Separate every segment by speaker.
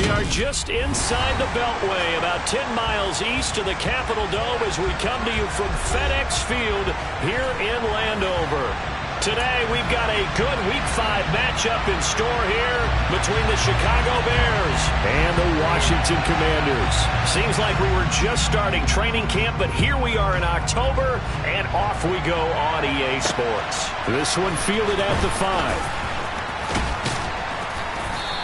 Speaker 1: We are just inside the Beltway, about 10 miles east of the Capitol Dome as we come to you from FedEx Field here in Landover. Today, we've got a good Week 5 matchup in store here between the Chicago Bears and the Washington Commanders. Seems like we were just starting training camp, but here we are in October, and off we go on EA Sports. This one fielded at the 5.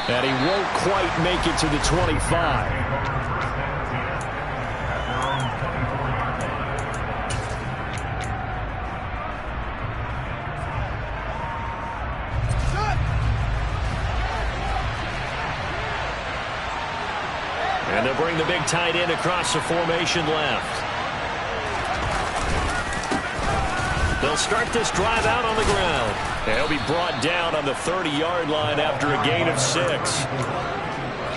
Speaker 1: And he won't quite make it to the 25. And they'll bring the big tight end across the formation left. They'll start this drive out on the ground. And he'll be brought down on the 30-yard line after a gain of 6.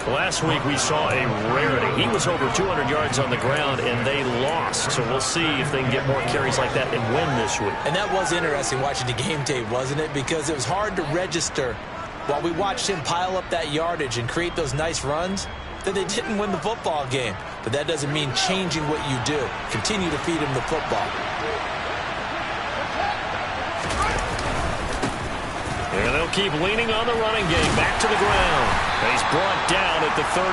Speaker 1: Last week we saw a rarity. He was over 200 yards on the ground, and they lost. So we'll see if they can get more carries like that and win this week.
Speaker 2: And that was interesting watching the game tape, wasn't it? Because it was hard to register while we watched him pile up that yardage and create those nice runs that they didn't win the football game. But that doesn't mean changing what you do. Continue to feed him the football.
Speaker 1: And they'll keep leaning on the running game. Back to the ground. He's brought down at the 34.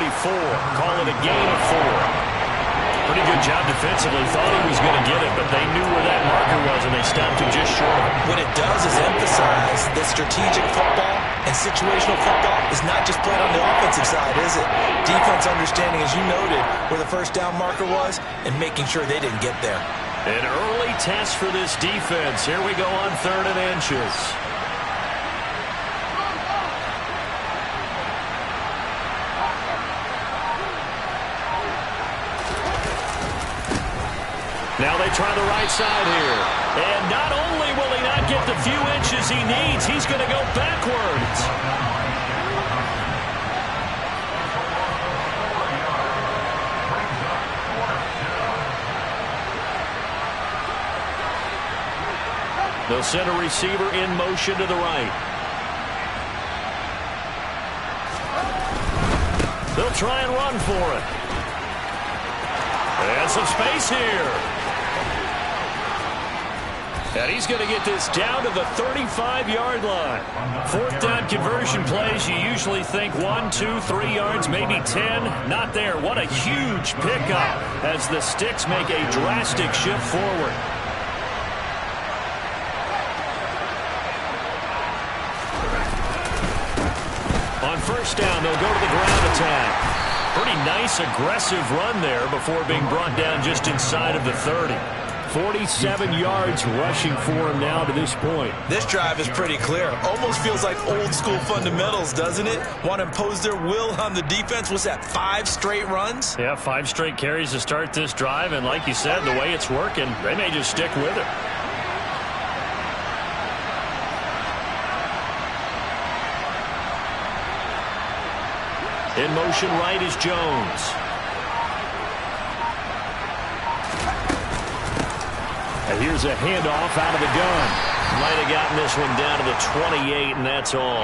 Speaker 1: Call it a gain of 4. Pretty good job defensively. Thought he was going to get it, but they knew where that marker was, and they stopped him just short of it.
Speaker 2: What it does is emphasize that strategic football and situational football is not just played on the offensive side, is it? Defense understanding, as you noted, where the first down marker was and making sure they didn't get there.
Speaker 1: An early test for this defense. Here we go on 3rd and inches. Now they try the right side here. And not only will he not get the few inches he needs, he's going to go backwards. They'll send a receiver in motion to the right. They'll try and run for it. And some space here. And he's going to get this down to the 35-yard line. 4th down conversion plays, you usually think 1, 2, 3 yards, maybe 10. Not there. What a huge pickup as the Sticks make a drastic shift forward. On 1st down, they'll go to the ground attack. Pretty nice, aggressive run there before being brought down just inside of the 30. 47 yards rushing for him now to this point.
Speaker 2: This drive is pretty clear. Almost feels like old school fundamentals, doesn't it? Want to impose their will on the defense. Was that 5 straight runs?
Speaker 1: Yeah, 5 straight carries to start this drive. And like you said, the way it's working, they may just stick with it. In motion right is Jones. And here's a handoff out of the gun. Might have gotten this one down to the 28, and that's all.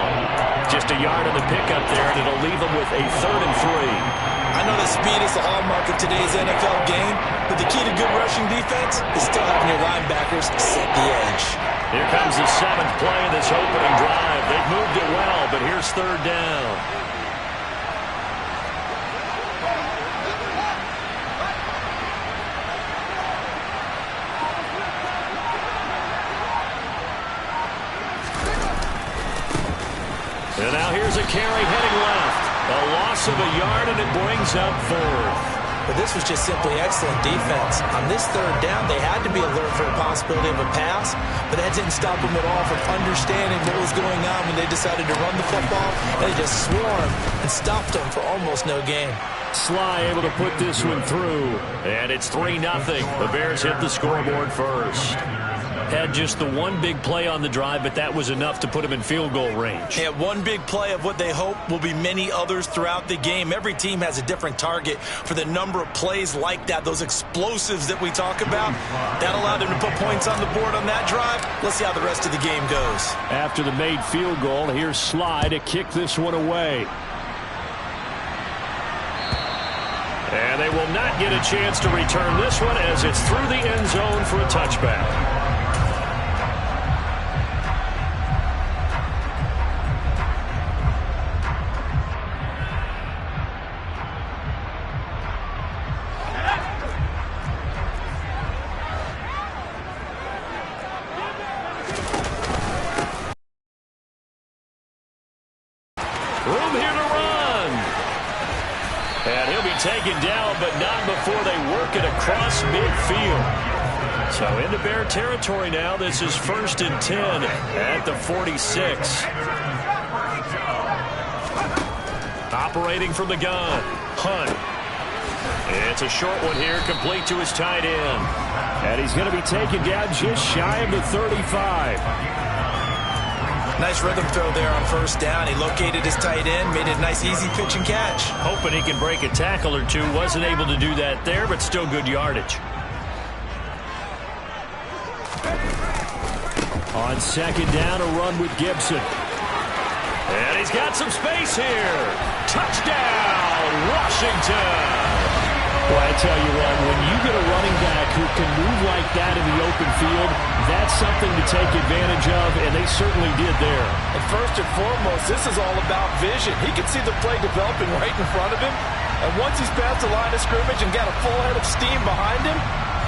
Speaker 1: Just a yard on the pickup there, and it'll leave them with a 3rd and 3.
Speaker 2: I know that speed is the hallmark of today's NFL game, but the key to good rushing defense is still having your linebackers set the edge.
Speaker 1: Here comes the 7th play of this opening drive. They've moved it well, but here's 3rd down. And now here's a carry heading left. A loss of a yard, and it brings up 4th.
Speaker 2: But this was just simply excellent defense. On this 3rd down, they had to be alert for the possibility of a pass, but that didn't stop them at all from understanding what was going on when they decided to run the football. They just swarmed and stopped them for almost no gain.
Speaker 1: Sly able to put this one through, and it's 3-0. The Bears hit the scoreboard first. Had just the one big play on the drive, but that was enough to put him in field goal range.
Speaker 2: Yeah, one big play of what they hope will be many others throughout the game. Every team has a different target for the number of plays like that, those explosives that we talk about. That allowed them to put points on the board on that drive. Let's see how the rest of the game goes.
Speaker 1: After the made field goal, here's Sly to kick this one away. And they will not get a chance to return this one as it's through the end zone for a touchback. Room here to run. And he'll be taken down, but not before they work it across midfield. So into Bear territory now. This is 1st and 10 at the 46. Operating from the gun, Hunt. It's a short one here, complete to his tight end. And he's going to be taken down just shy of the 35.
Speaker 2: Nice rhythm throw there on 1st down. He located his tight end, made it a nice easy pitch and catch.
Speaker 1: Hoping he can break a tackle or two. Wasn't able to do that there, but still good yardage. On 2nd down, a run with Gibson. And he's got some space here. Touchdown, Washington. Well, I tell you what, when you get a running back who can move like that in the open field, that's something to take advantage of, and they certainly did there.
Speaker 2: And first and foremost, this is all about vision. He can see the play developing right in front of him, and once he's past the line of scrimmage and got a full head of steam behind him,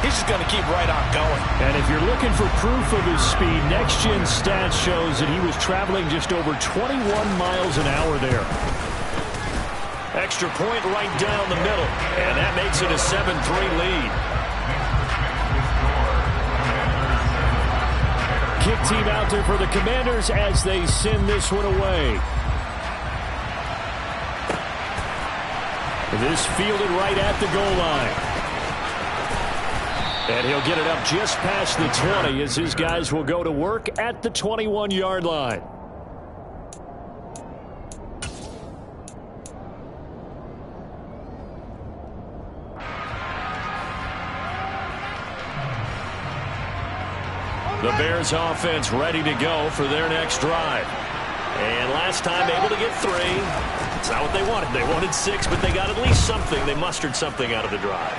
Speaker 2: he's just going to keep right on going.
Speaker 1: And if you're looking for proof of his speed, Next Gen Stats shows that he was traveling just over 21 miles an hour there. Extra point right down the middle, and that makes it a 7-3 lead. Kick team out there for the Commanders as they send this one away. This fielded right at the goal line. And he'll get it up just past the 20 as his guys will go to work at the 21-yard line. The Bears offense ready to go for their next drive. And last time able to get 3. It's not what they wanted. They wanted 6, but they got at least something. They mustered something out of the drive.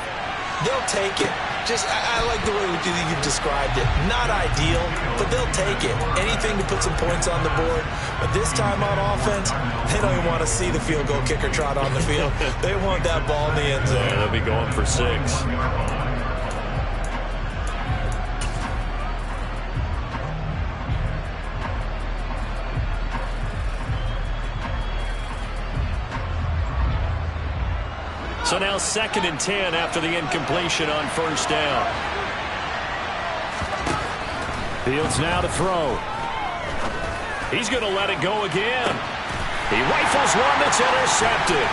Speaker 2: They'll take it. I like the way you described it. Not ideal, but they'll take it. Anything to put some points on the board. But this time on offense, they don't even want to see the field goal kicker trot on the field. They want that ball in the end zone.
Speaker 1: Yeah, they'll be going for 6. So now 2nd and 10 after the incompletion on 1st down. Fields now to throw. He's going to let it go again. He rifles one that's intercepted.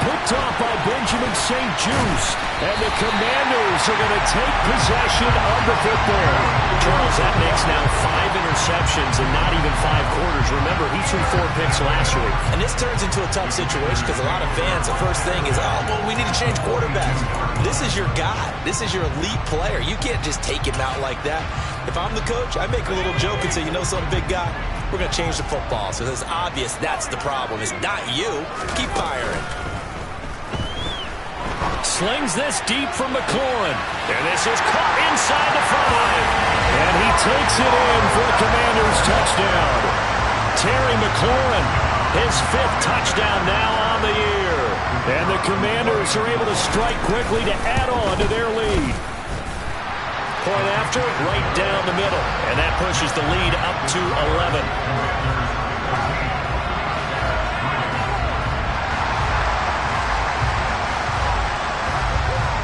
Speaker 1: Picked off by Benjamin St-Juste. And the Commanders are going to take possession of the football. Charles, that makes now 5 interceptions in not even 5 quarters. Remember, he threw 4 picks last week.
Speaker 2: And this turns into a tough situation because a lot of fans, the first thing is, oh, well, we need to change quarterbacks. This is your guy. This is your elite player. You can't just take him out like that. If I'm the coach, I make a little joke and say, you know something, big guy? We're going to change the football. So it's obvious that's the problem. It's not you. Keep firing.
Speaker 1: Slings this deep from McLaurin. And this is caught inside the front line. And he takes it in for the Commanders' touchdown. Terry McLaurin, his 5th touchdown now on the year. And the Commanders are able to strike quickly to add on to their lead. Point after, right down the middle. And that pushes the lead up to 11.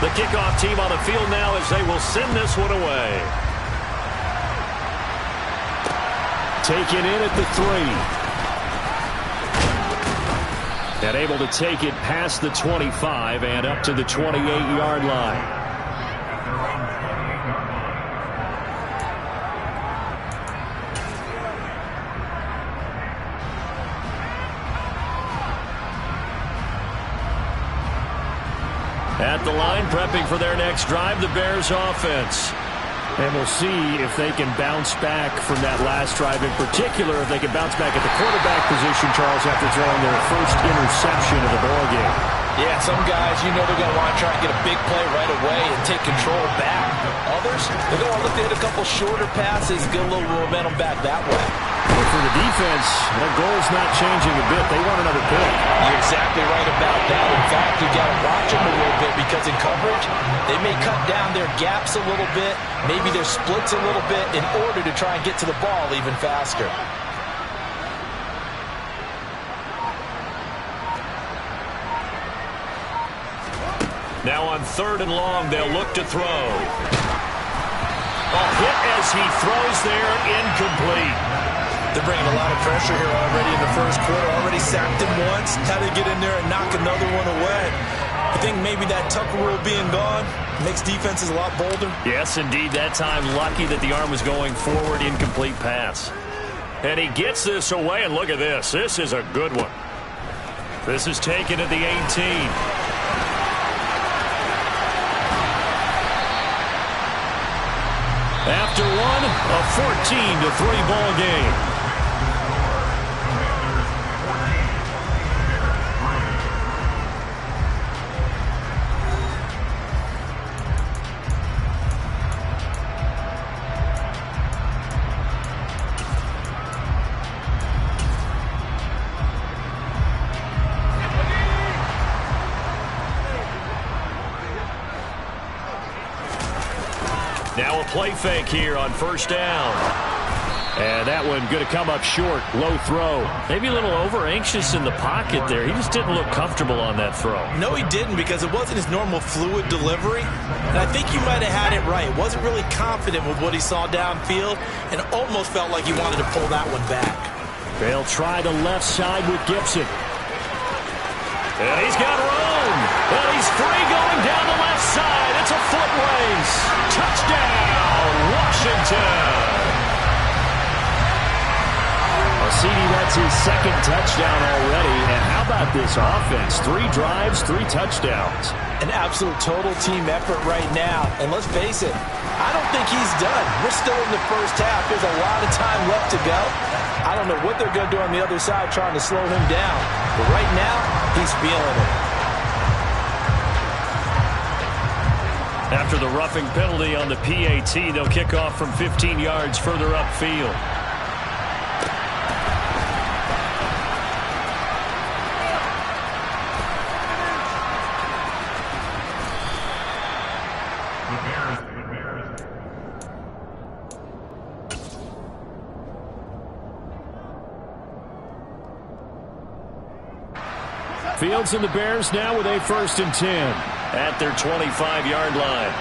Speaker 1: The kickoff team on the field now as they will send this one away. Taken in at the 3. And able to take it past the 25 and up to the 28-yard line. At the line, prepping for their next drive, the Bears offense. And we'll see if they can bounce back from that last drive, in particular, if they can bounce back at the quarterback position, Charles, after throwing their first interception of the ballgame.
Speaker 2: Yeah, some guys, you know they're going to want to try and get a big play right away and take control back. Others, they're going to look to hit a couple shorter passes, get a little momentum back that way.
Speaker 1: But for the defense, that goal's not changing a bit. They want another pick.
Speaker 2: You're exactly right about that. In fact, you got to watch them a little bit because in coverage, they may cut down their gaps a little bit, maybe their splits a little bit in order to try and get to the ball even faster.
Speaker 1: Now on 3rd and long, they'll look to throw. A hit as he throws there, incomplete.
Speaker 2: They're bringing a lot of pressure here already in the first quarter. Already sacked him once. Had to get in there and knock another one away. I think maybe that Tucker rule being gone makes defenses a lot bolder.
Speaker 1: Yes, indeed. That time, lucky that the arm was going forward. Incomplete pass. And he gets this away, and look at this. This is a good one. This is taken at the 18. After one, a 14-3 ball game. Now a play fake here on 1st down. And that one going to come up short. Low throw. Maybe a little over-anxious in the pocket there. He just didn't look comfortable on that throw.
Speaker 2: No, he didn't, because it wasn't his normal fluid delivery. And I think you might have had it right. Wasn't really confident with what he saw downfield and almost felt like he wanted to pull that one back.
Speaker 1: They'll try the left side with Gibson. And he's got room. And he's free going down the left side. It's a foot race. Touchdown, Washington. CD, that's his 2nd touchdown already. And how about this offense? 3 drives, 3 touchdowns.
Speaker 2: An absolute total team effort right now. And let's face it, I don't think he's done. We're still in the first half. There's a lot of time left to go. I don't know what they're going to do on the other side trying to slow him down. But right now, he's feeling it.
Speaker 1: After the roughing penalty on the PAT, they'll kick off from 15 yards further upfield. Fields and the Bears now with a 1st and 10 at their 25-yard line.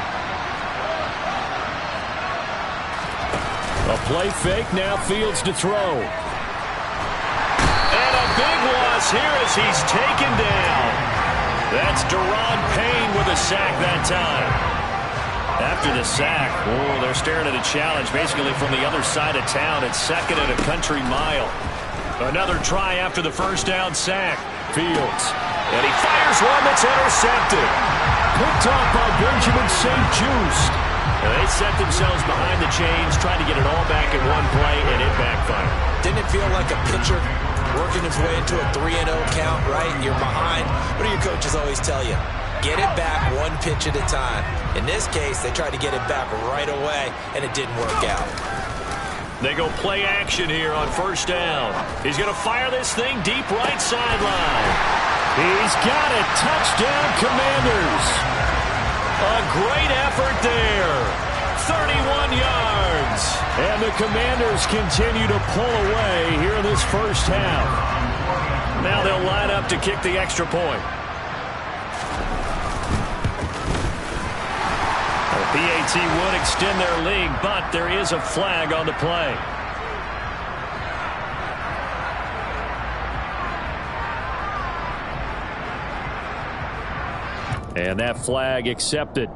Speaker 1: A play fake, now Fields to throw. And a big loss here as he's taken down. That's Daron Payne with a sack that time. After the sack, oh, they're staring at a challenge basically from the other side of town. It's 2nd and a country mile. Another try after the 1st down sack. Fields. And he fires one that's intercepted. Picked off by Benjamin St-Juste. They set themselves behind the chains, trying to get it all back in one play, and it backfired.
Speaker 2: Didn't it feel like a pitcher working his way into a 3-0 count, right? You're behind. What do your coaches always tell you? Get it back one pitch at a time. In this case, they tried to get it back right away, and it didn't work out.
Speaker 1: They go play action here on 1st down. He's going to fire this thing deep right sideline. He's got it. Touchdown, Commanders. A great effort there. 31 yards. And the Commanders continue to pull away here in this first half. Now they'll line up to kick the extra point. The PAT would extend their lead, but there is a flag on the play. And that flag accepted.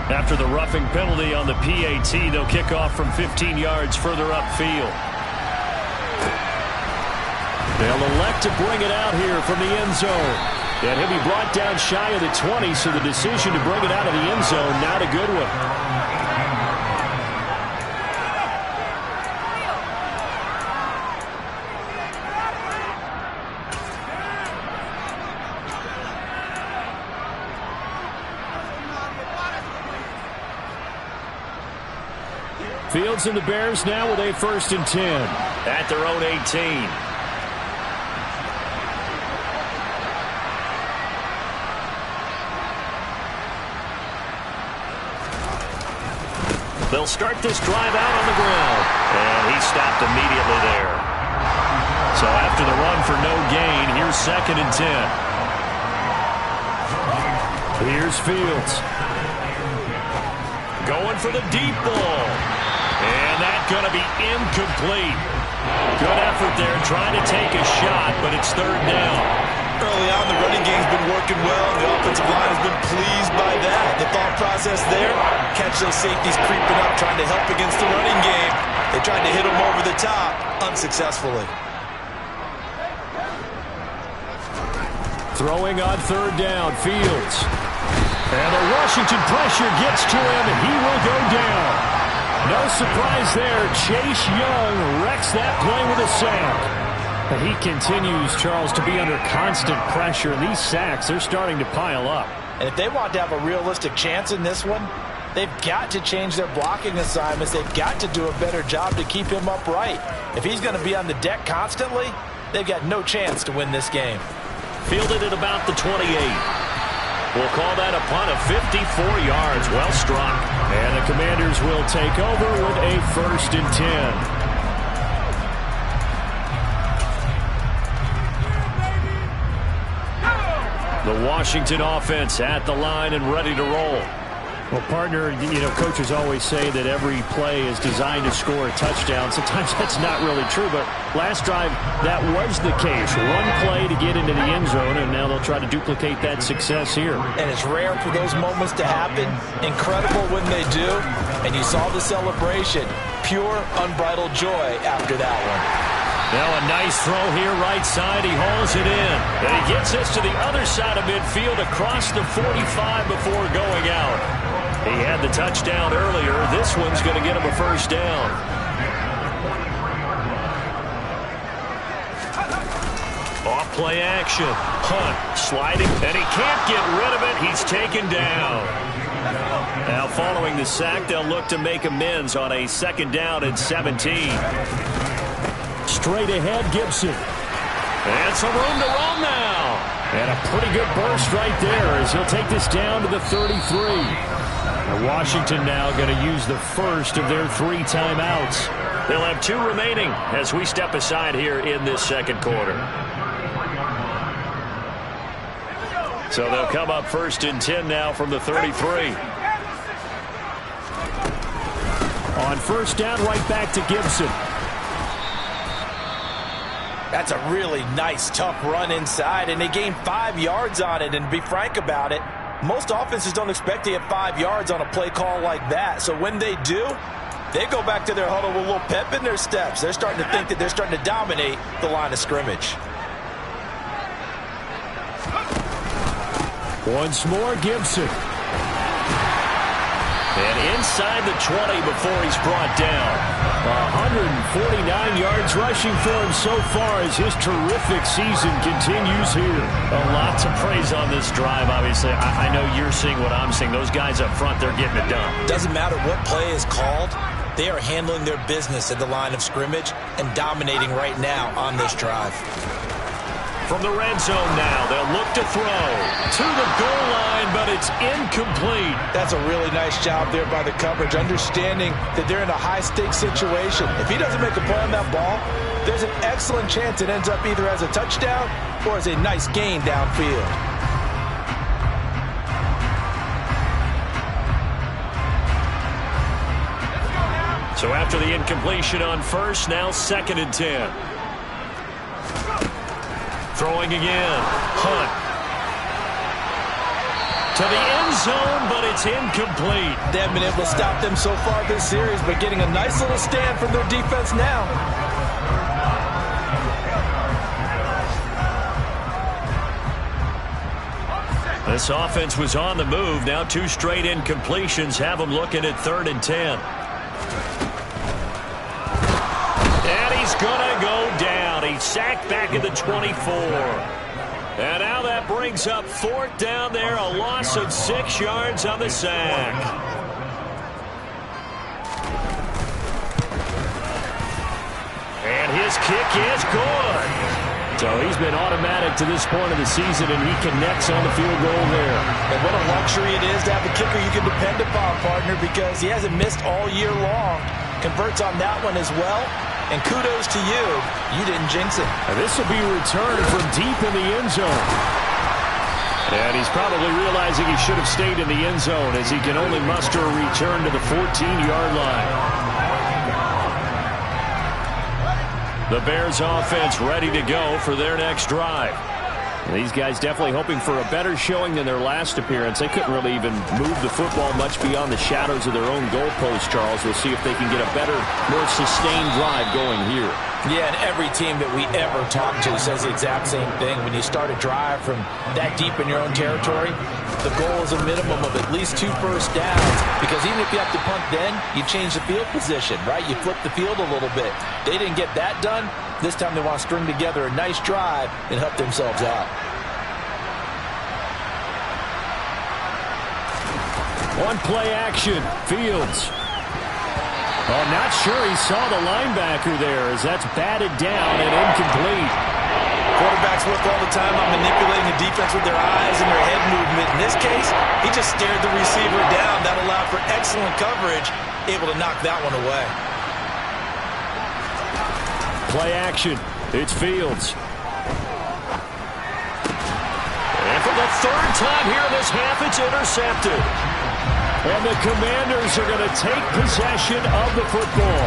Speaker 1: After the roughing penalty on the PAT, they'll kick off from 15 yards further upfield. They'll elect to bring it out here from the end zone. And he'll be brought down shy of the 20, so the decision to bring it out of the end zone, not a good one. Fields and the Bears now with a 1st and 10 at their own 18. They'll start this drive out on the ground. And he stopped immediately there. So after the run for no gain, here's 2nd and 10. Here's Fields. Going for the deep ball. And that's going to be incomplete. Good effort there trying to take a shot, but it's 3rd down.
Speaker 2: Early on, the running game's been working well, and the offensive line has been pleased by that. The thought process there, catch those safeties creeping up, trying to help against the running game. They tried to hit them over the top, unsuccessfully.
Speaker 1: Throwing on 3rd down, Fields. And the Washington pressure gets to him, and he will go down. No surprise there. Chase Young wrecks that play with a sack. But he continues, Charles, to be under constant pressure. These sacks, they're starting to pile up.
Speaker 2: And if they want to have a realistic chance in this one, they've got to change their blocking assignments. They've got to do a better job to keep him upright. If he's going to be on the deck constantly, they've got no chance to win this game.
Speaker 1: Fielded at about the 28. We'll call that a punt of 54 yards. Well struck. And the Commanders will take over with a 1st and 10. The Washington offense at the line and ready to roll. Well, partner, coaches always say that every play is designed to score a touchdown. Sometimes that's not really true, but last drive, that was the case. One play to get into the end zone, and now they'll try to duplicate that success here.
Speaker 2: And it's rare for those moments to happen. Incredible when they do. And you saw the celebration. Pure, unbridled joy after that one.
Speaker 1: Now a nice throw here, right side. He hauls it in. And he gets us to the other side of midfield across the 45 before going out. He had the touchdown earlier. This one's going to get him a 1st down. Off play action. Hunt sliding, and he can't get rid of it. He's taken down. Now following the sack, they'll look to make amends on a 2nd down and 17. Straight ahead, Gibson. And some room to run now. And a pretty good burst right there as he'll take this down to the 33. And Washington now going to use the first of their 3 timeouts. They'll have 2 remaining as we step aside here in this 2nd quarter. So they'll come up 1st and 10 now from the 33. On 1st down, right back to Gibson.
Speaker 2: That's a really nice, tough run inside, and they gained 5 yards on it. And to be frank about it, most offenses don't expect to get 5 yards on a play call like that. So when they do, they go back to their huddle with a little pep in their steps. They're starting to think that they're starting to dominate the line of scrimmage.
Speaker 1: Once more, Gibson. And inside the 20 before he's brought down. 149 yards rushing for him so far as his terrific season continues here. A lot to praise on this drive, obviously. I know you're seeing what I'm seeing. Those guys up front, they're getting it done.
Speaker 2: Doesn't matter what play is called. They are handling their business at the line of scrimmage and dominating right now on this drive.
Speaker 1: From the red zone now, they'll look to throw to the goal line, but it's incomplete.
Speaker 2: That's a really nice job there by the coverage, understanding that they're in a high-stakes situation. If he doesn't make a play on that ball, there's an excellent chance it ends up either as a touchdown or as a nice gain downfield.
Speaker 1: So after the incompletion on 1st, now 2nd and 10. Throwing again. Hunt. To the end zone, but it's incomplete.
Speaker 2: They haven't been able to stop them so far this series, but getting a nice little stand from their defense now.
Speaker 1: This offense was on the move. Now 2 straight incompletions have them looking at 3rd and 10. And he's going to go down. He's sacked back at the 24. And now that brings up 4th down there. A loss of 6 yards on the sack. His kick is good. So he's been automatic to this point of the season, and he connects on the field goal there.
Speaker 2: And what a luxury it is to have a kicker you can depend upon, partner, because he hasn't missed all year long. Converts on that one as well. And kudos to you. You didn't jinx it.
Speaker 1: And this will be returned from deep in the end zone. And he's probably realizing he should have stayed in the end zone as he can only muster a return to the 14-yard line. The Bears offense ready to go for their next drive. And these guys definitely hoping for a better showing than their last appearance. They couldn't really even move the football much beyond the shadows of their own goalpost, Charles. We'll see if they can get a better, more sustained drive going here.
Speaker 2: Yeah, and every team that we ever talk to says the exact same thing. When you start a drive from that deep in your own territory, the goal is a minimum of at least 2 first downs, because even if you have to punt then, you change the field position, right? You flip the field a little bit. They didn't get that done. This time they want to string together a nice drive and help themselves out.
Speaker 1: On play action, Fields. Oh, not sure he saw the linebacker there as that's batted down and incomplete.
Speaker 2: Quarterbacks work all the time on manipulating the defense with their eyes and their head movement. In this case, he just stared the receiver down. That allowed for excellent coverage, able to knock that one away.
Speaker 1: Play action. It's Fields. And for the third time here in this half, it's intercepted. And the Commanders are going to take possession of the football.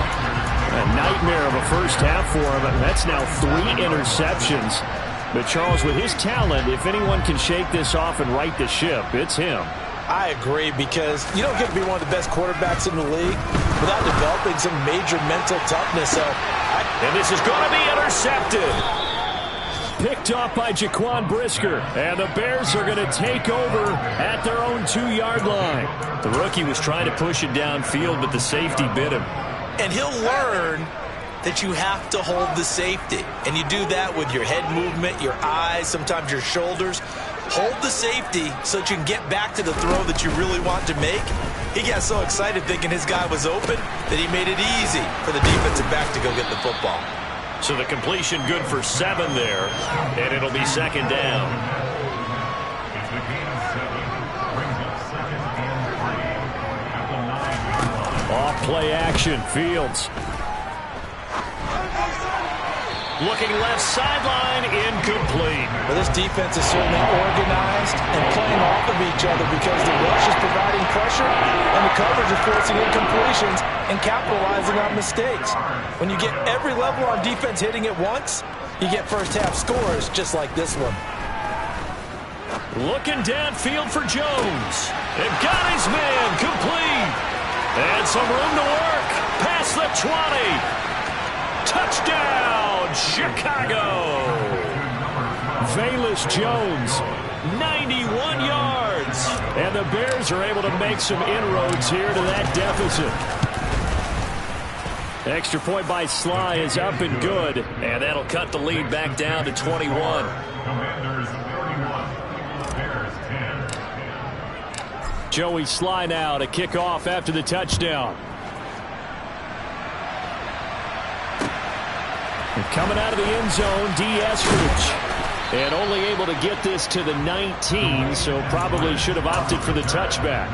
Speaker 1: A nightmare of a first half for him. That's now 3 interceptions. But Charles, with his talent, if anyone can shake this off and right the ship, it's him.
Speaker 2: I agree, because you don't get to be one of the best quarterbacks in the league without developing some major mental toughness.
Speaker 1: And this is going to be intercepted. Picked off by Jaquan Brisker. And the Bears are going to take over at their own 2-yard line. The rookie was trying to push it downfield, but the safety bit him.
Speaker 2: And he'll learn that you have to hold the safety. And you do that with your head movement, your eyes, sometimes your shoulders. Hold the safety so that you can get back to the throw that you really want to make. He got so excited thinking his guy was open that he made it easy for the defensive back to go get the football.
Speaker 1: So the completion good for 7 there, and it'll be second down. Off play action, Fields. Looking left sideline, incomplete.
Speaker 2: Well, this defense is certainly organized and playing off of each other, because the rush is providing pressure and the coverage is forcing incompletions and capitalizing on mistakes. When you get every level on defense hitting at once, you get first half scores just like this one.
Speaker 1: Looking downfield for Jones. And got his man complete. And some room to work. Past the 20. Touchdown, Chicago. Velus Jones, 91 yards. And the Bears are able to make some inroads here to that deficit. Extra point by Sly is up and good. And that'll cut the lead back down to 21.
Speaker 3: Commanders 31, Bears 10.
Speaker 1: Joey Sly now to kick off after the touchdown. And coming out of the end zone, D. Eskridge. And only able to get this to the 19, so probably should have opted for the touchback.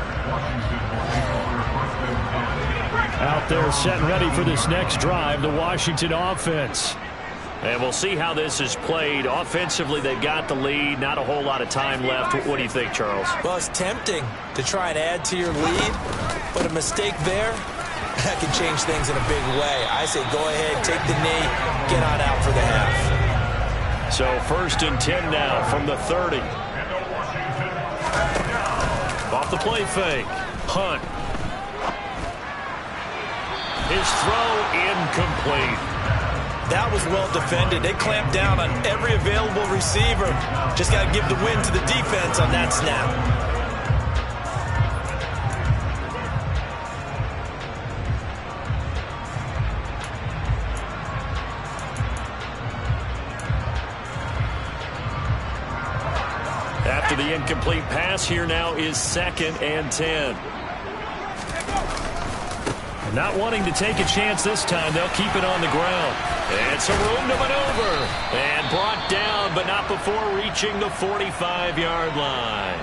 Speaker 1: Out there set and ready for this next drive, the Washington offense. And we'll see how this is played. Offensively, they've got the lead. Not a whole lot of time left. What do you think, Charles?
Speaker 2: Well, it's tempting to try and add to your lead, but a mistake there, that can change things in a big way. I say go ahead, take the knee, get on out for the half.
Speaker 1: So 1st and 10 now from the 30. Off the play fake. Hunt. His throw incomplete.
Speaker 2: That was well defended. They clamped down on every available receiver. Just got to give the win to the defense on that snap.
Speaker 1: After the incomplete pass, here now is 2nd and 10. Not wanting to take a chance this time, they'll keep it on the ground. And some room to maneuver. And brought down, but not before reaching the 45-yard line.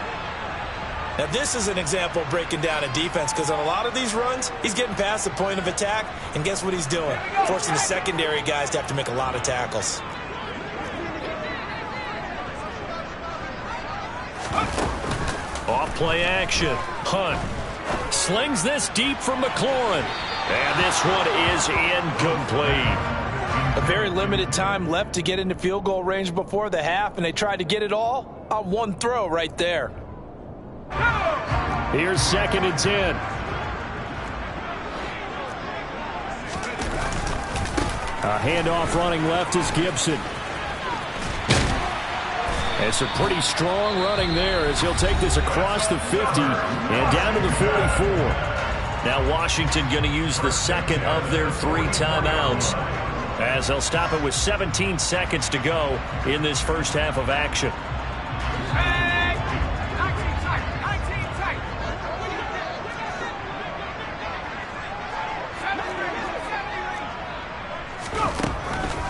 Speaker 2: Now, this is an example of breaking down a defense, because on a lot of these runs, he's getting past the point of attack, and guess what he's doing? Forcing the secondary guys to have to make a lot of tackles.
Speaker 1: Off play action. Hunt slings this deep from McLaurin. And this one is incomplete.
Speaker 2: A very limited time left to get into field goal range before the half, and they tried to get it all on one throw right there.
Speaker 1: Here's 2nd and 10. A handoff running left is Gibson. And some pretty strong running there as he'll take this across the 50 and down to the 44. Now Washington going to use the second of their 3 timeouts as they'll stop it with 17 seconds to go in this first half of action.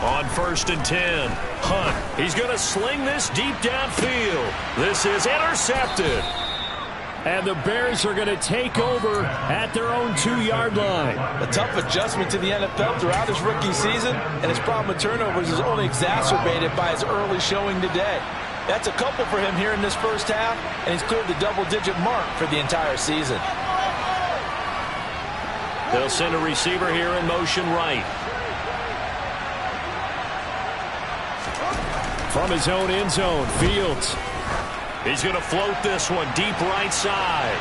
Speaker 1: On 1st and 10, Hunt. He's going to sling this deep downfield. This is intercepted. And the Bears are going to take over at their own 2-yard line.
Speaker 2: A tough adjustment to the NFL throughout his rookie season, and his problem with turnovers is only exacerbated by his early showing today. That's a couple for him here in this first half, and he's cleared the double-digit mark for the entire season.
Speaker 1: They'll send a receiver here in motion right. From his own end zone, Fields. He's going to float this one deep right side.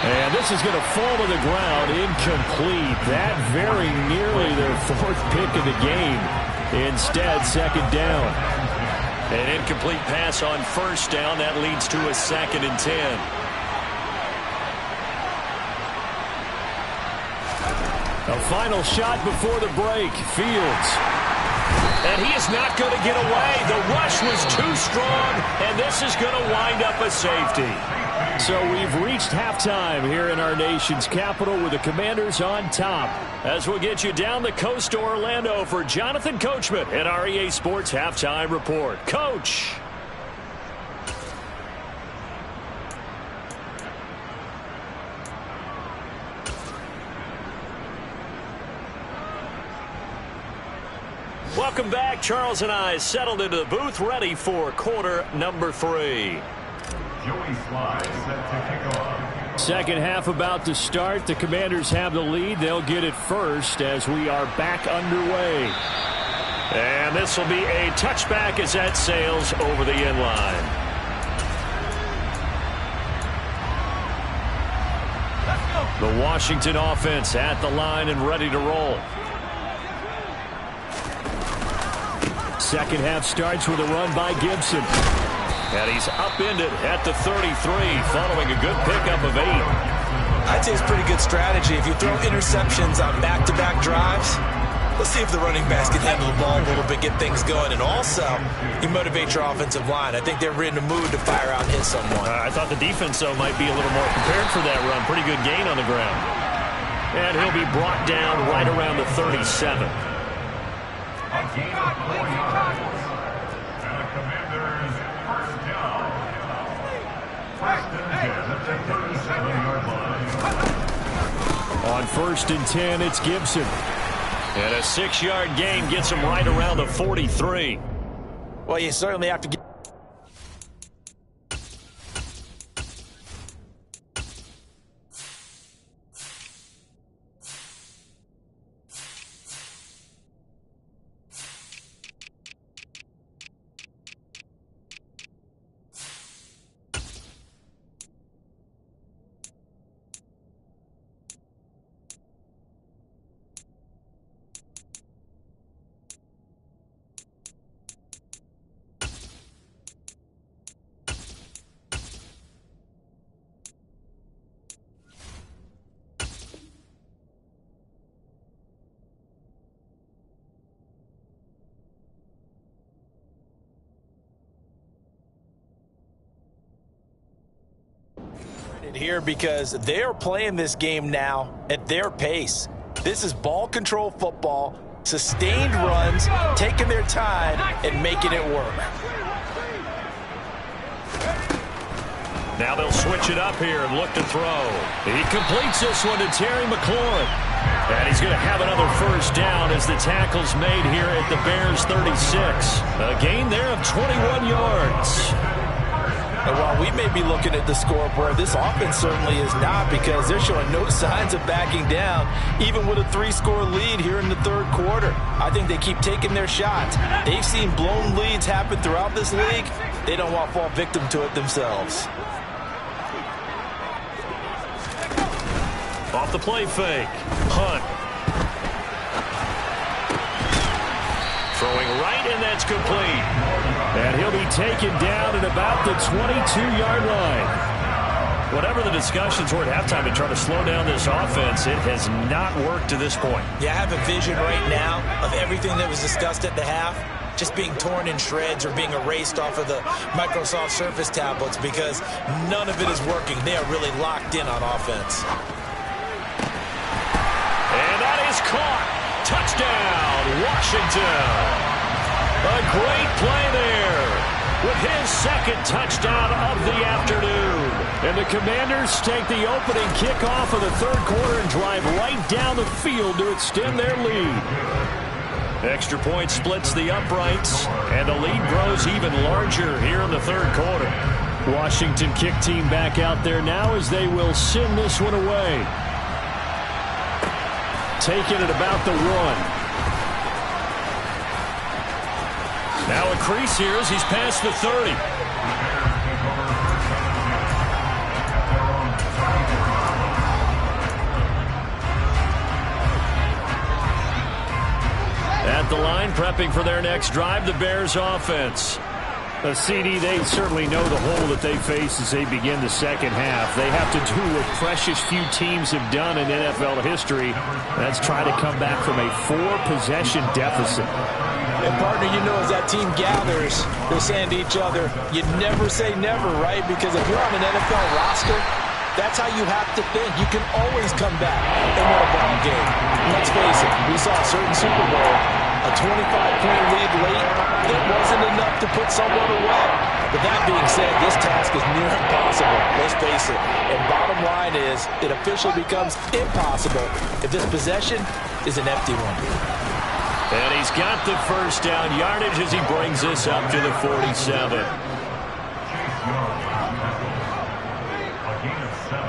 Speaker 1: And this is going to fall to the ground, incomplete. That very nearly their 4th pick of the game. Instead, 2nd down. An incomplete pass on 1st down. That leads to a 2nd and 10. A final shot before the break. Fields. And he is not going to get away. The rush was too strong, and this is going to wind up a safety. So we've reached halftime here in our nation's capital with the Commanders on top. As we'll get you down the coast to Orlando for Jonathan Coachman at our EA Sports Halftime Report. Coach. Welcome back. Charles and I settled into the booth, ready for quarter number 3.
Speaker 3: Joey Slye set to kick off.
Speaker 1: Second half about to start. The Commanders have the lead. They'll get it first as we are back underway. And this will be a touchback as that sails over the end line. The Washington offense at the line and ready to roll. Second half starts with a run by Gibson. And he's upended at the 33 following a good pickup of 8.
Speaker 2: I'd say it's pretty good strategy. If you throw interceptions on back-to-back drives, let's see if the running backs can handle the ball a little bit, get things going. And also, you motivate your offensive line. I think they're in the mood to fire out and hit someone.
Speaker 1: I thought the defense, though, might be a little more prepared for that run. Pretty good gain on the ground. And he'll be brought down right around the 37.
Speaker 3: A gain of 4 yards. And the Commanders first down. First and 10 at the 37-yard line.
Speaker 1: On 1st and 10, it's Gibson. And a 6-yard gain gets him right around the 43.
Speaker 2: Well, you certainly have to get Here because they're playing this game now at their pace. This is ball control football, sustained runs, taking their time and making it work.
Speaker 1: Now they'll switch it up here and look to throw. He completes this one to Terry McLaurin. And he's going to have another first down as the tackle's made here at the Bears 36. A gain there of 21 yards.
Speaker 2: And while we may be looking at the scoreboard, this offense certainly is not, because they're showing no signs of backing down, even with a 3-score lead here in the third quarter. I think they keep taking their shots. They've seen blown leads happen throughout this league. They don't want to fall victim to it themselves.
Speaker 1: Off the play fake. Hunt. Throwing right, and that's complete. And he'll be taken down at about the 22-yard line. Whatever the discussions were at halftime to try to slow down this offense, it has not worked to this point.
Speaker 2: Yeah, I have a vision right now of everything that was discussed at the half just being torn in shreds or being erased off of the Microsoft Surface tablets, because none of it is working. They are really locked in on offense.
Speaker 1: And that is caught. Touchdown, Washington. A great play there with his second touchdown of the afternoon. And the Commanders take the opening kickoff of the third quarter and drive right down the field to extend their lead. Extra point splits the uprights, and the lead grows even larger here in the third quarter. Washington kick team back out there now as they will send this one away. Taking it about the 1. Now a crease here as he's past the 30. At the line, prepping for their next drive, the Bears offense. CD, they certainly know the hole that they face as they begin the second half. They have to do what precious few teams have done in NFL history. That's try to come back from a 4-possession deficit.
Speaker 2: And, partner, you know, as that team gathers, they're saying to each other, you never say never, right? Because if you're on an NFL roster, that's how you have to think. You can always come back and win a ball game. Let's face it, we saw a certain Super Bowl, a 25-point lead late, that wasn't enough to put someone away. But that being said, this task is near impossible. Let's face it. And bottom line is, it officially becomes impossible if this possession is an empty one.
Speaker 1: And he's got the first down yardage as he brings this up to the 47.
Speaker 3: A gain of 7.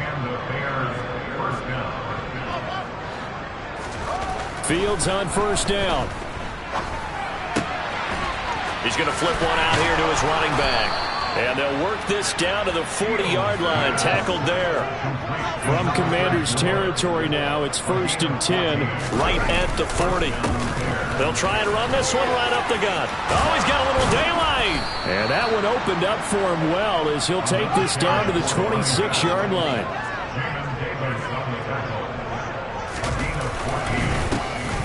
Speaker 3: And the Bears first down.
Speaker 1: Fields on first down. He's going to flip one out here to his running back. And they'll work this down to the 40-yard line, tackled there. From Commanders territory now, it's 1st and 10, right at the 40. They'll try and run this one right up the gut. Oh, he's got a little daylight. And that one opened up for him well as he'll take this down to the 26-yard line.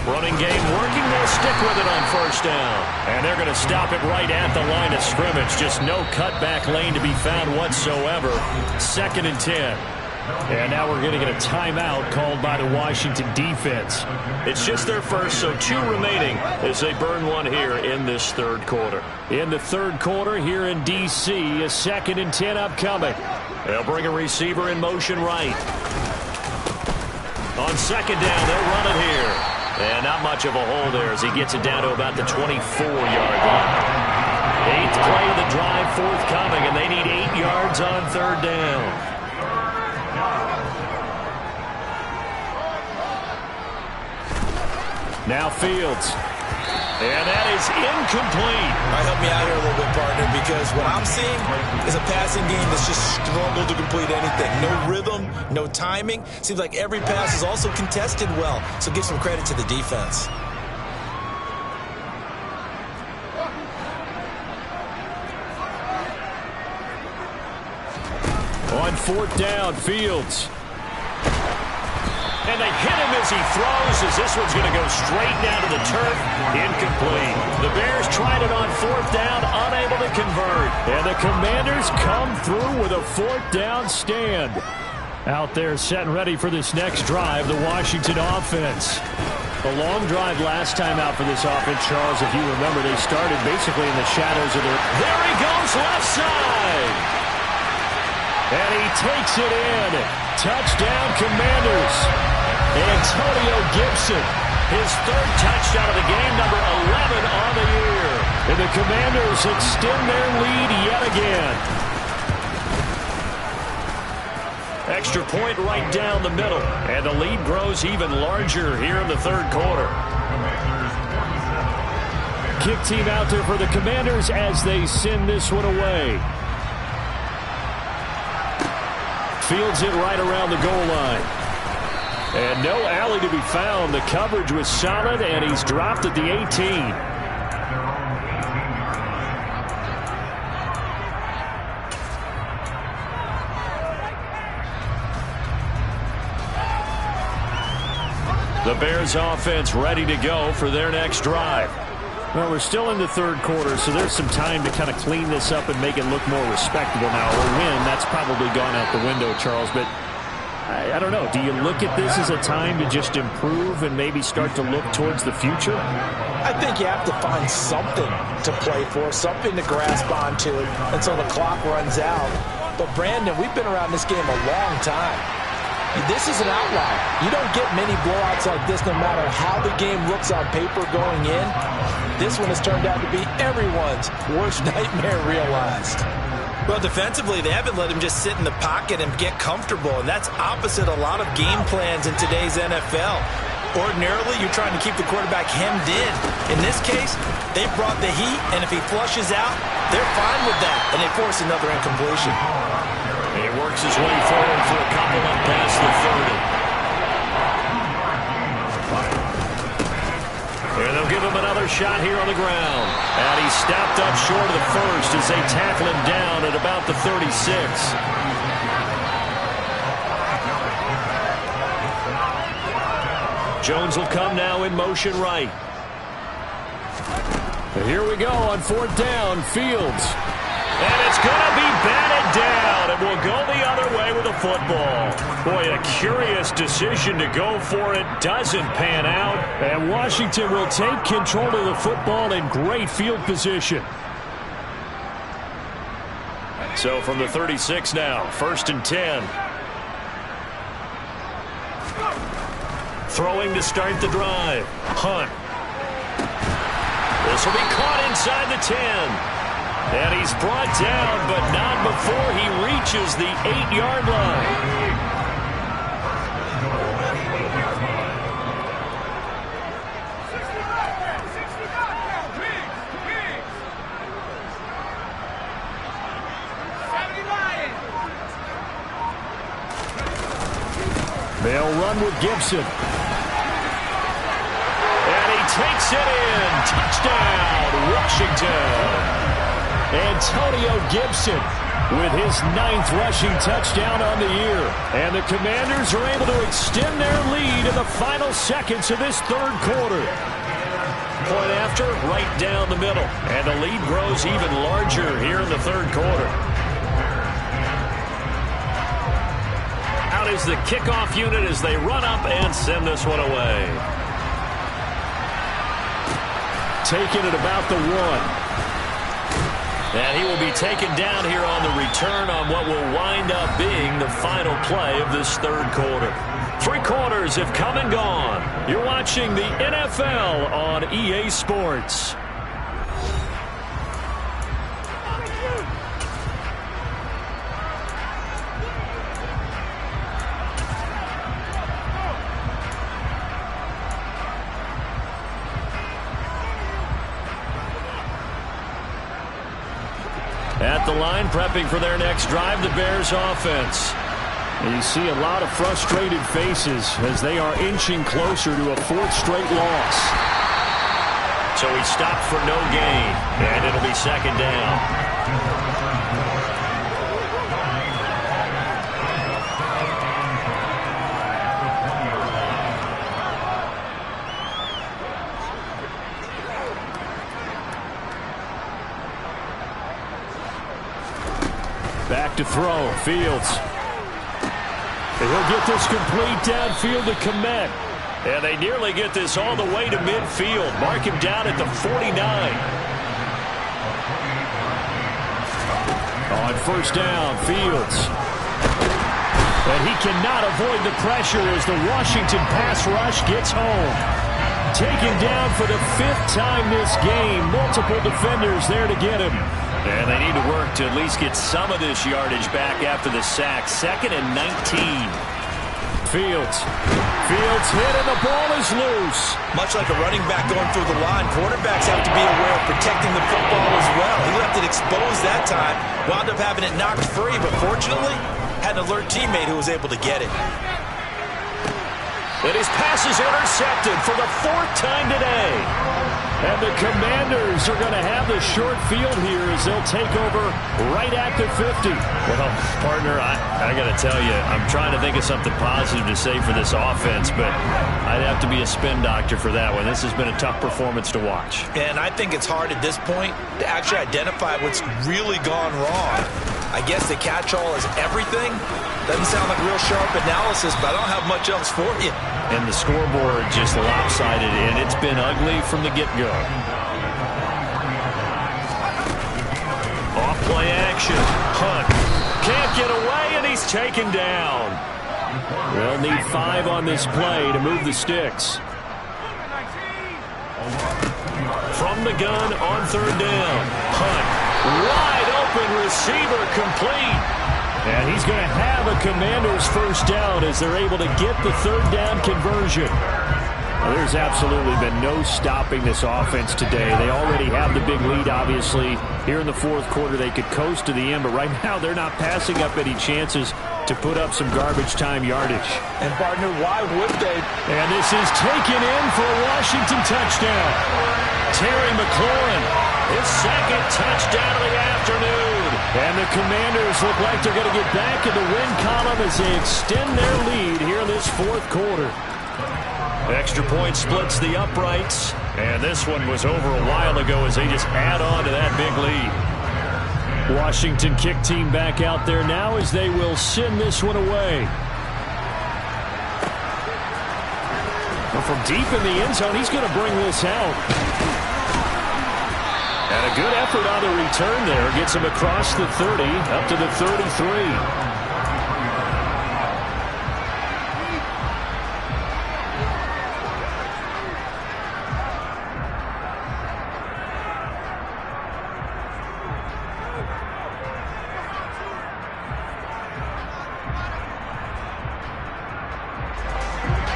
Speaker 1: Running game working. They'll stick with it on first down. And they're going to stop it right at the line of scrimmage. Just no cutback lane to be found whatsoever. 2nd and 10. And now we're going to get a timeout called by the Washington defense. It's just their first, so 2 remaining as they burn one here in this third quarter. In the third quarter here in D.C., a 2nd and 10 upcoming. They'll bring a receiver in motion right. On second down, they'll run it here. And not much of a hole there as he gets it down to about the 24-yard line. 8th play of the drive forthcoming, and they need 8 yards on third down. Now Fields. And that is incomplete.
Speaker 2: Help me out here a little bit, partner, because what I'm seeing is a passing game that's just struggled to complete anything. No rhythm, no timing. Seems like every pass is also contested well, so give some credit to the defense.
Speaker 1: On 4th down, Fields. And they hit him as he throws, as this one's going to go straight down to the turf. Incomplete. The Bears tried it on 4th down, unable to convert. And the Commanders come through with a 4th down stand. Out there set and ready for this next drive, the Washington offense. A long drive last time out for this offense, Charles. If you remember, they started basically in the shadows of their... There he goes, left side! And he takes it in. Touchdown, Commanders. Antonio Gibson, his 3rd touchdown of the game, number 11 on the year. And the Commanders extend their lead yet again. Extra point right down the middle. And the lead grows even larger here in the 3rd quarter. Kick team out there for the Commanders as they send this one away. Fields it right around the goal line. And no alley to be found. The coverage was solid, and he's dropped at the 18. The Bears offense ready to go for their next drive. Well, we're still in the 3rd quarter, so there's some time to kind of clean this up and make it look more respectable now. A win, that's probably gone out the window, Charles, but I don't know. Do you look at this as a time to just improve and maybe start to look towards the future?
Speaker 2: I think you have to find something to play for, something to grasp onto until the clock runs out. But, Brandon, we've been around this game a long time. This is an outlier. You don't get many blowouts like this no matter how the game looks on paper going in. This one has turned out to be everyone's worst nightmare realized.
Speaker 4: Well, defensively, they haven't let him just sit in the pocket and get comfortable, and that's opposite a lot of game plans in today's NFL. Ordinarily, you're trying to keep the quarterback hemmed in. In this case, they brought the heat, and if he flushes out, they're fine with that, and they force another incompletion.
Speaker 1: He works his way forward for a couple up past the 30. And they'll give him another shot here on the ground. And he stopped up short of the first as they tackle him down at about the 36. Jones will come now in motion right. And here we go on 4th down. Fields. And it's going to be batted down, and we'll go the other way with the football. Boy, a curious decision to go for it. Doesn't pan out, and Washington will take control of the football in great field position. So from the 36 now, 1st and 10. Throwing to start the drive. Hunt. This will be caught inside the 10. And he's brought down, but not before he reaches the 8-yard line. They'll run with Gibson. And he takes it in. Touchdown, Washington. Antonio Gibson with his 9th rushing touchdown on the year. And the Commanders are able to extend their lead in the final seconds of this 3rd quarter. Point after, right down the middle. And the lead grows even larger here in the 3rd quarter. Out is the kickoff unit as they run up and send this one away. Taking it about the 1. And he will be taken down here on the return on what will wind up being the final play of this 3rd quarter. 3 quarters have come and gone. You're watching the NFL on EA Sports. At the line, prepping for their next drive, the Bears offense. And you see a lot of frustrated faces as they are inching closer to a 4th straight loss. So he stopped for no gain, and it'll be 2nd down. back to throw. Fields. And he'll get this complete downfield to Kmet. And they nearly get this all the way to midfield. Mark him down at the 49. On first down, Fields. And he cannot avoid the pressure as the Washington pass rush gets home. Taken down for the 5th time this game. Multiple defenders there to get him. And they need to work to at least get some of this yardage back after the sack. 2nd and 19. Fields hit and the ball is loose.
Speaker 4: Much like a running back going through the line, quarterbacks have to be aware of protecting the football as well. He left it exposed that time, wound up having it knocked free, but fortunately had an alert teammate who was able to get it.
Speaker 1: And his pass is intercepted for the 4th time today. And the Commanders are going to have the short field here as they'll take over right at the 50.
Speaker 5: Well, partner, I got to tell you, I'm trying to think of something positive to say for this offense, but I'd have to be a spin doctor for that one. This has been a tough performance to watch.
Speaker 4: And I think it's hard at this point to actually identify what's really gone wrong. I guess the catch-all is everything. Doesn't sound like real sharp analysis, but I don't have much else for you.
Speaker 5: And the scoreboard just lopsided, and it's been ugly from the get-go.
Speaker 1: Off-play action. Hunt can't get away, and he's taken down. They'll need 5 on this play to move the sticks. From the gun on 3rd down. Hunt, wide open receiver, complete. And he's going to have a Commanders first down as they're able to get the 3rd down conversion. Well, there's absolutely been no stopping this offense today. They already have the big lead, obviously. Here in the 4th quarter, they could coast to the end, but right now they're not passing up any chances to put up some garbage time yardage.
Speaker 4: And, partner, why would they?
Speaker 1: And this is taken in for a Washington touchdown. Terry McLaurin, his 2nd touchdown of the afternoon. And the Commanders look like they're going to get back in the win column as they extend their lead here in this 4th quarter. Extra point splits the uprights. And this one was over a while ago as they just add on to that big lead. Washington kick team back out there now as they will send this one away. Well, from deep in the end zone, he's going to bring this out. And a good effort on the return there. Gets him across the 30, up to the 33.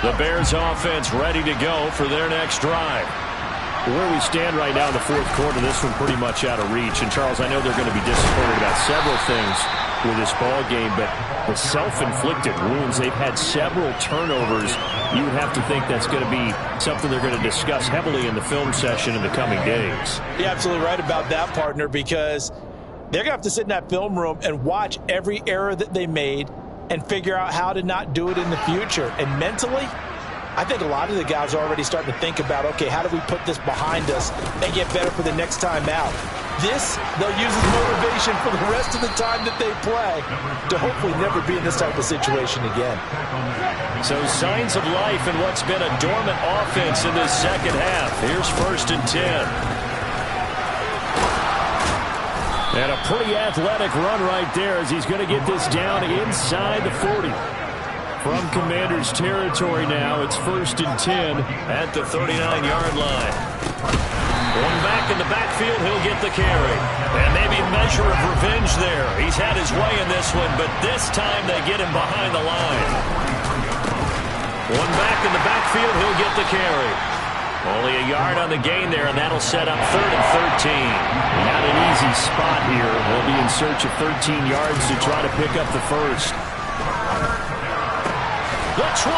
Speaker 1: The Bears offense ready to go for their next drive. Where we stand right now in the 4th quarter, this one pretty much out of reach. And, Charles, I know they're going to be disappointed about several things with this ball game, but the self-inflicted wounds, they've had several turnovers. You would have to think that's going to be something they're going to discuss heavily in the film session in the coming days.
Speaker 4: You're absolutely right about that, partner, because they're going to have to sit in that film room and watch every error that they made and figure out how to not do it in the future. And mentally, I think a lot of the guys are already starting to think about, okay, how do we put this behind us and get better for the next time out? This, they'll use as motivation for the rest of the time that they play to hopefully never be in this type of situation again.
Speaker 1: So signs of life in what's been a dormant offense in this 2nd half. Here's 1st and 10. And a pretty athletic run right there as he's going to get this down inside the 40. From Commanders territory now, it's 1st and 10 at the 39-yard line. One back in the backfield, he'll get the carry. And maybe a measure of revenge there. He's had his way in this one, but this time they get him behind the line. One back in the backfield, he'll get the carry. Only a yard on the gain there, and that'll set up 3rd and 13. Not an easy spot here. They'll be in search of 13 yards to try to pick up the first. The 20.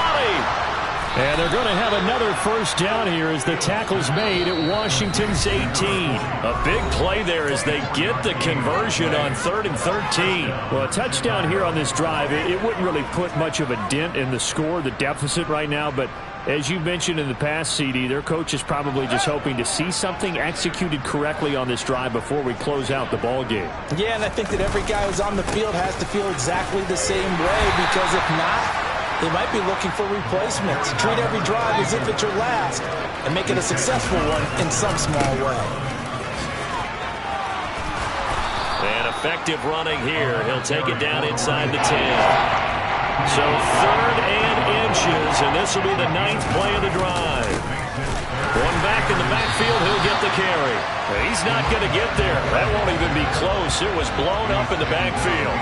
Speaker 1: And they're going to have another first down here as the tackle's made at Washington's 18. A big play there as they get the conversion on 3rd and 13. Well, a touchdown here on this drive, it wouldn't really put much of a dent in the score, the deficit right now, but As you mentioned in the past, CD, their coach is probably just hoping to see something executed correctly on this drive before we close out the ball game.
Speaker 2: Yeah, and I think that every guy who's on the field has to feel exactly the same way, because if not, they might be looking for replacements. Treat every drive as if it's your last and make it a successful one in some small way.
Speaker 1: And effective running here. He'll take it down inside the 10. So 3rd and inches, and this will be the 9th play of the drive. One back in the backfield, he'll get the carry. He's not going to get there. That won't even be close. It was blown up in the backfield.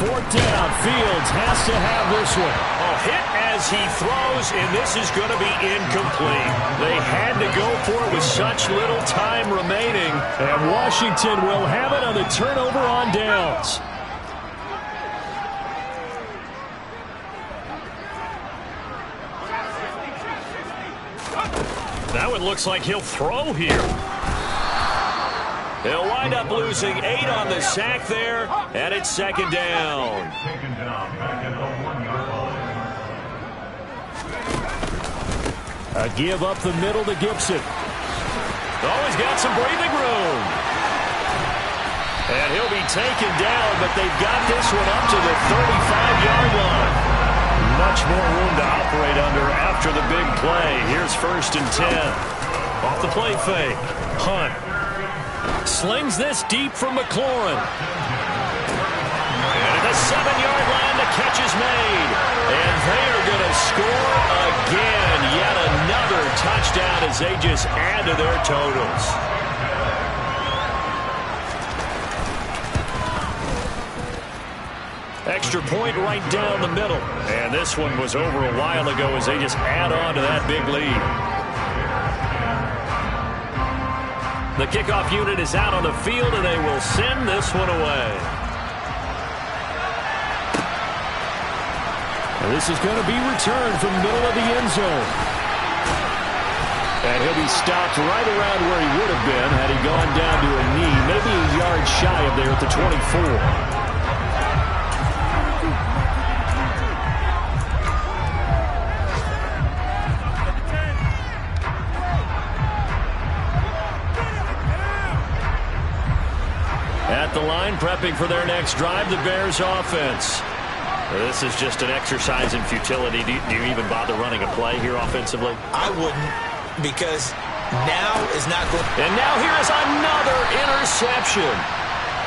Speaker 1: 4th down. Fields has to have this one. Hit as he throws, and this is going to be incomplete. They had to go for it with such little time remaining, and Washington will have it on the turnover on downs. That one looks like he'll throw here. He'll wind up losing 8 on the sack there, and it's 2nd down. A give up the middle to Gibson. Oh, he's got some breathing room. And he'll be taken down, but they've got this one up to the 35-yard line. Much more room to operate under after the big play. Here's 1st and 10. Off the play fake. Hunt slings this deep from McLaurin. And at the 7-yard line, the catch is made. And they are going to score again. Yet another touchdown as they just add to their totals. Extra point right down the middle. And this one was over a while ago as they just add on to that big lead. The kickoff unit is out on the field, and they will send this one away. And this is going to be returned from the middle of the end zone. And he'll be stopped right around where he would have been had he gone down to a knee, maybe a yard shy of there at the 24. At the line, prepping for their next drive, the Bears offense. This is just an exercise in futility. Do you even bother running a play here offensively?
Speaker 2: I wouldn't, because now is not good.
Speaker 1: And now here is another interception.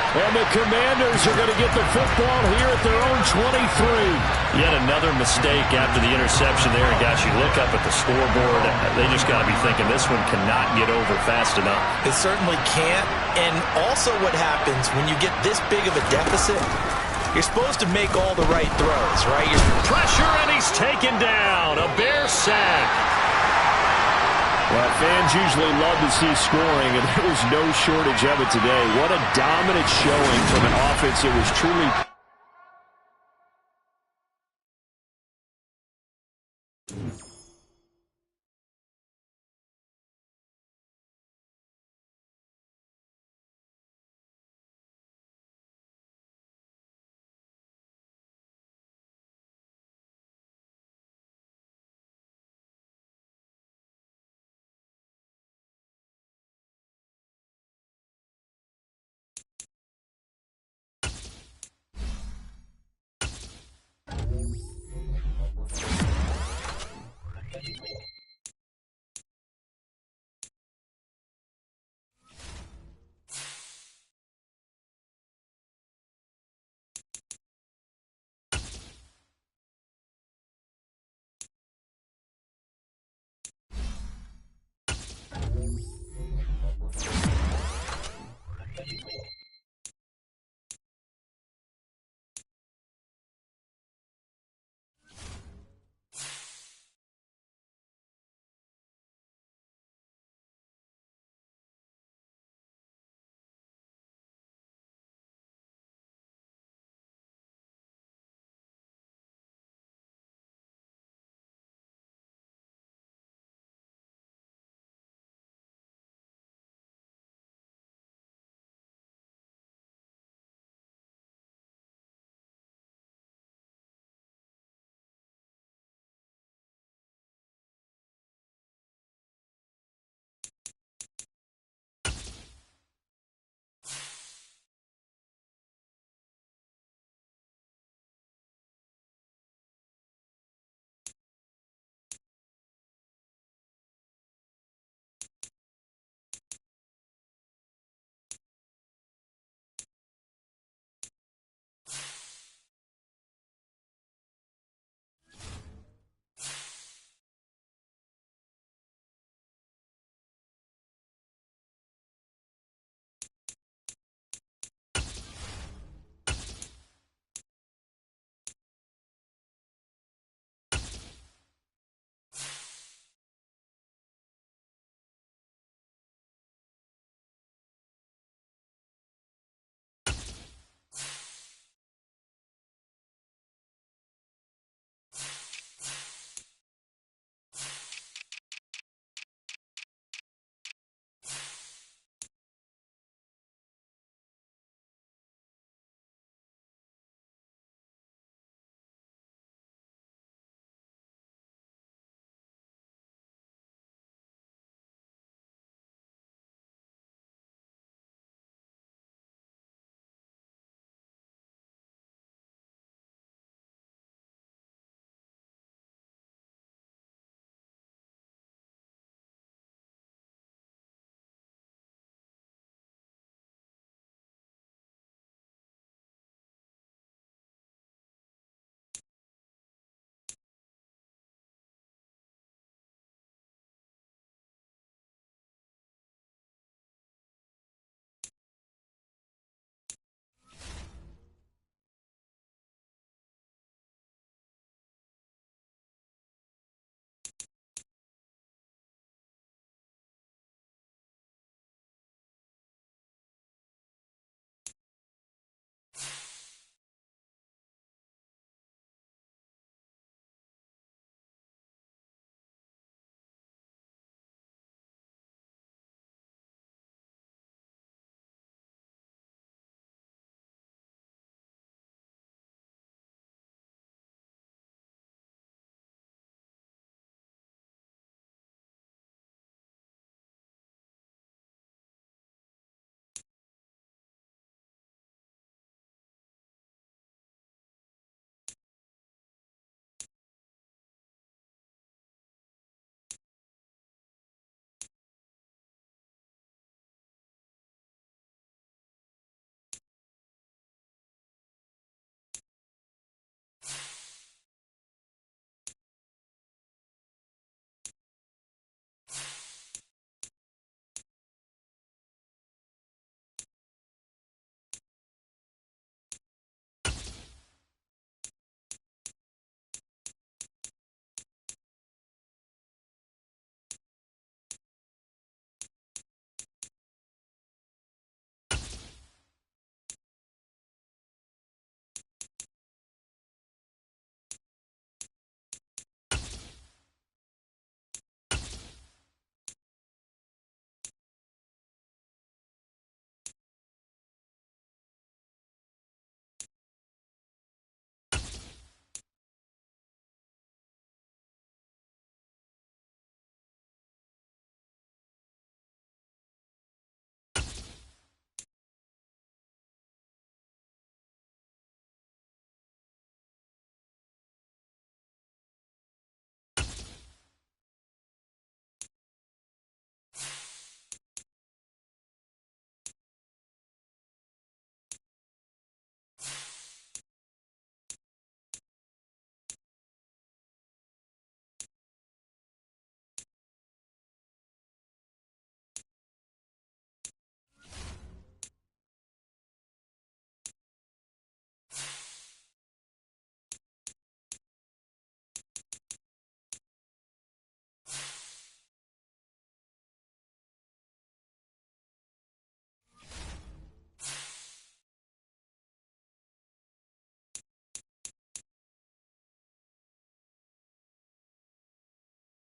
Speaker 1: And the Commanders are going to get the football here at their own 23. Yet another mistake after the interception there. And gosh, you look up at the scoreboard, they just got to be thinking this one cannot get over fast enough.
Speaker 2: It certainly can't. And also what happens when you get this big of a deficit, you're supposed to make all the right throws, right?
Speaker 1: Pressure, and he's taken down. A Bear sack. Well, fans usually love to see scoring, and there was no shortage of it today. What a dominant showing from an offense that was truly...